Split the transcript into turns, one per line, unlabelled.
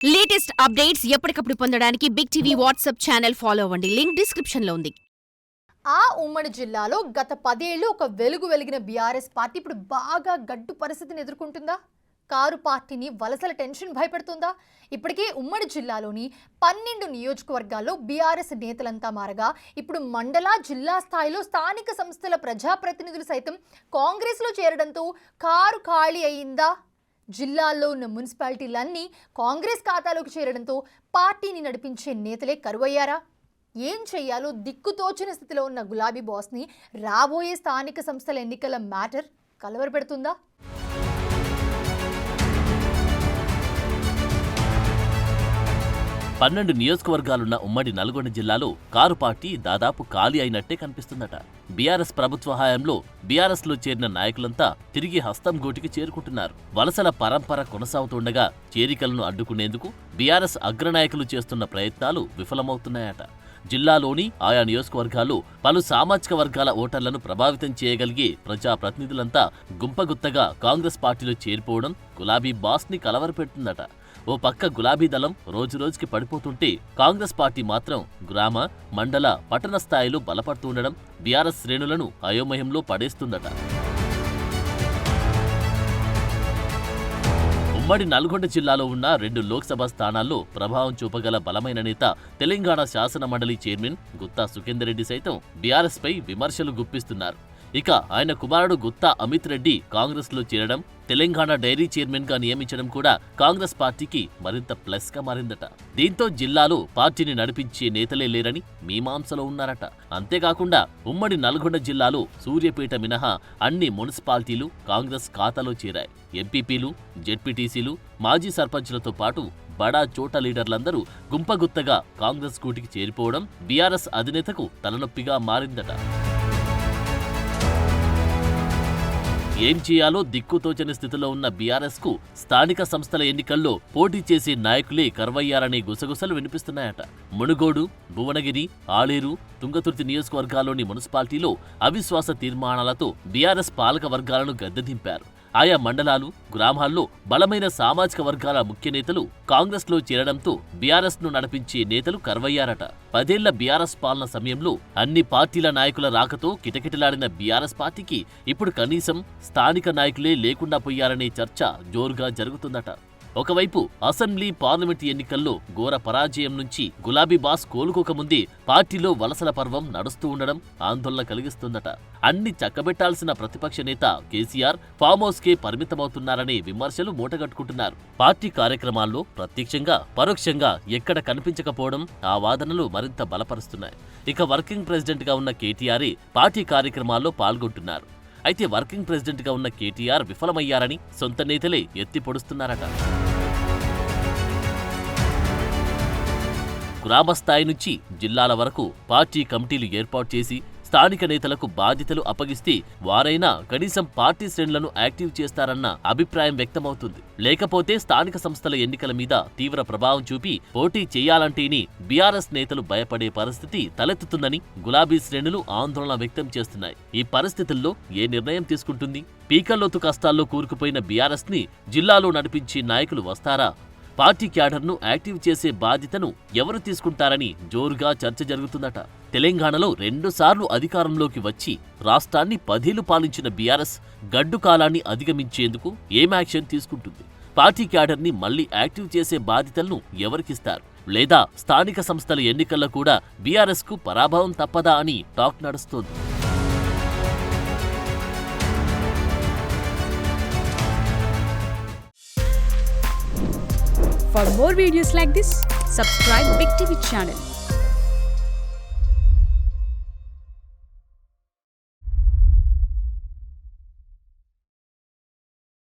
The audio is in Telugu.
లేటెస్ట్ అప్డేట్స్ ఎప్పటికప్పుడు పొందడానికి big TV WhatsApp channel follow అవ్వండి. లింక్ డిస్క్రిప్షన్ లో ఉంది.
ఉమ్మడి జిల్లాలో గత 10 ఏళ్లు ఒక వెలిగిన బీఆర్ఎస్ పార్టీ ఇప్పుడు బాగా గడ్డు పరిస్థితిని ఎదుర్కొంటుందా? కారు పార్టీని వలసల టెన్షన్ భయపెడుతుందా? ఇప్పటికే ఉమ్మడి జిల్లాలోని 12 నియోజకవర్గాల్లో బీఆర్ఎస్ నేతలంతా మారగా ఇప్పుడు మండల, జిల్లా స్థాయిలో స్థానిక సంస్థల ప్రజాప్రతినిధులు సైతం కాంగ్రెస్లో చేరడంతో కారు ఖాళీ అయిందా? జిల్లాల్లో ఉన్న మున్సిపాలిటీలన్నీ కాంగ్రెస్ ఖాతాలోకి చేరడంతో పార్టీని నడిపించే నేతలే కరువయ్యారా? ఏం చెయ్యాలో దిక్కుతోచిన స్థితిలో ఉన్న గులాబీ బాస్ని రాబోయే స్థానిక సంస్థల ఎన్నికల మ్యాటర్ కలవరపెడుతుందా?
పన్నెండు నియోజకవర్గాలున్న ఉమ్మడి నల్గొండ జిల్లాలో కారు పార్టీ దాదాపు ఖాళీ అయినట్టే కనిపిస్తుందట. బీఆర్ఎస్ ప్రభుత్వ హయాంలో బీఆర్ఎస్ లో చేరిన నాయకులంతా తిరిగి హస్తం గూటికి చేరుకుంటున్నారు. వలసల పరంపర కొనసాగుతుండగా చేరికలను అడ్డుకునేందుకు బీఆర్ఎస్ అగ్రనాయకులు చేస్తున్న ప్రయత్నాలు విఫలమవుతున్నాయట. జిల్లాలోని ఆయా నియోజకవర్గాల్లో పలు సామాజిక వర్గాల ఓటర్లను ప్రభావితం చేయగలిగే ప్రజాప్రతినిధులంతా గుంపగుత్తగా కాంగ్రెస్ పార్టీలో చేరిపోవడం గులాబీ బాస్ని కలవరపెడుతుందట. ఓ పక్క గులాబీ దళం రోజురోజుకి పడిపోతుంటే కాంగ్రెస్ పార్టీ మాత్రం గ్రామ, మండల, పట్టణ స్థాయిలో బలపడుతుండడం బీఆర్ఎస్ శ్రేణులను అయోమయంలో పడేస్తుందట. ఉమ్మడి నల్గొండ జిల్లాలో ఉన్న 2 లోక్సభ స్థానాల్లో ప్రభావం చూపగల బలమైన నేత తెలంగాణ శాసన మండలి చైర్మన్ గుత్తా సుఖేందర్ రెడ్డి సైతం బీఆర్ఎస్ పై విమర్శలు గుప్పిస్తున్నారు. ఇక ఆయన కుమారుడు గుత్తా అమిత్ రెడ్డి కాంగ్రెస్ లో చేరడం, తెలంగాణ డైరీ చైర్మన్ గా నియమించడం కూడా కాంగ్రెస్ పార్టీకి మరింత ప్లస్ గా మారిందట. దీంతో జిల్లాలో పార్టీని నడిపించే నేతలే లేరని మీమాంసలో ఉన్నారట. అంతేకాకుండా ఉమ్మడి నల్గొండ జిల్లాలో సూర్యాపేట మినహా అన్ని మున్సిపాలిటీలు కాంగ్రెస్ ఖాతాలో చేరాయి. ఎంపీపీలు, జెడ్పీటీసీలు, మాజీ సర్పంచులతో పాటు బడా చోట లీడర్లందరూ గుంపగుత్తగా కాంగ్రెస్ కూటికి చేరిపోవడం బీఆర్ఎస్ అధినేతకు తలనొప్పిగా మారిందట. ఏం చేయాలో దిక్కుతోచని స్థితిలో ఉన్న బీఆర్ఎస్ కు స్థానిక సంస్థల ఎన్నికల్లో పోటీ చేసే నాయకులే కరువయ్యారనే గుసగుసలు వినిపిస్తున్నాయట. మునుగోడు, భువనగిరి, ఆలేరు, తుంగతుర్తి నియోజకవర్గాల్లోని మున్సిపాలిటీలో అవిశ్వాస తీర్మానాలతో బీఆర్ఎస్ పాలక వర్గాలను గద్దెదింపారు. ఆయా మండలాలు, గ్రామాల్లో బలమైన సామాజిక వర్గాల ముఖ్య నేతలు కాంగ్రెస్ లో చేరడంతో బీఆర్ఎస్ ను నడిపించే నేతలు కరువయ్యారట. 10 ఏళ్ల బీఆర్ఎస్ పాలన సమయంలో అన్ని పార్టీల నాయకుల రాకతో కిటకిటలాడిన బీఆర్ఎస్ పార్టీకి ఇప్పుడు కనీసం స్థానిక నాయకులే లేకుండా పోయారనే చర్చ జోరుగా జరుగుతుందట. ఒకవైపు అసెంబ్లీ, పార్లమెంటు ఎన్నికల్లో ఘోర పరాజయం నుంచి గులాబీ బాస్ కోలుకోకముందే పార్టీలో వలసల పర్వం నడుస్తూ ఉండడం ఆందోళన కలిగిస్తుందట. అన్ని చక్కబెట్టాల్సిన ప్రతిపక్ష నేత కేసీఆర్ ఫామ్ హౌస్ కే పరిమితమవుతున్నారనే విమర్శలు మూటగట్టుకుంటున్నారు. పార్టీ కార్యక్రమాల్లో ప్రత్యక్షంగా, పరోక్షంగా ఎక్కడ కనిపించకపోవడం ఆ వాదనలు మరింత బలపరుస్తున్నాయి. ఇక వర్కింగ్ ప్రెసిడెంట్ గా ఉన్న కేటీఆరే పార్టీ కార్యక్రమాల్లో పాల్గొంటున్నారు. అయితే వర్కింగ్ ప్రెసిడెంట్ గా ఉన్న కేటీఆర్ విఫలమయ్యారని సొంత నేతలే ఎత్తి పొడుస్తున్నారట. గ్రామస్థాయి నుంచి జిల్లాల వరకు పార్టీ కమిటీలు ఏర్పాటు చేసి స్థానిక నేతలకు బాధ్యతలు అప్పగిస్తే వారైనా కనీసం పార్టీ శ్రేణులను యాక్టివ్ చేస్తారన్న అభిప్రాయం వ్యక్తమవుతుంది. లేకపోతే స్థానిక సంస్థల ఎన్నికల మీద తీవ్ర ప్రభావం చూపి పోటీ చేయాలంటేనే బీఆర్ఎస్ నేతలు భయపడే పరిస్థితి తలెత్తుతుందని గులాబీ శ్రేణులు ఆందోళన వ్యక్తం చేస్తున్నాయి. ఈ పరిస్థితుల్లో ఏ నిర్ణయం తీసుకుంటుంది? పీకల్లోతు కష్టాల్లో కూరుకుపోయిన బీఆర్ఎస్ ని జిల్లాలో నడిపించే నాయకులు వస్తారా? పార్టీ క్యాడర్ను యాక్టివ్ చేసే బాధ్యతను ఎవరు తీసుకుంటారని జోరుగా చర్చ జరుగుతుందట. తెలంగాణలో 2 సార్లు అధికారంలోకి వచ్చి రాష్ట్రాన్ని 10 ఏళ్లు పాలించిన బీఆర్ఎస్ గడ్డు కాలాన్ని అధిగమించేందుకు ఏం యాక్షన్ తీసుకుంటుంది? పార్టీ క్యాడర్ని మళ్లీ యాక్టివ్ చేసే బాధ్యతలను ఎవరికిస్తారు? లేదా స్థానిక సంస్థల ఎన్నికల్లో కూడా బీఆర్ఎస్ కు పరాభవం తప్పదా అని టాక్ నడుస్తోంది.
For more videos like this, subscribe Big TV channel.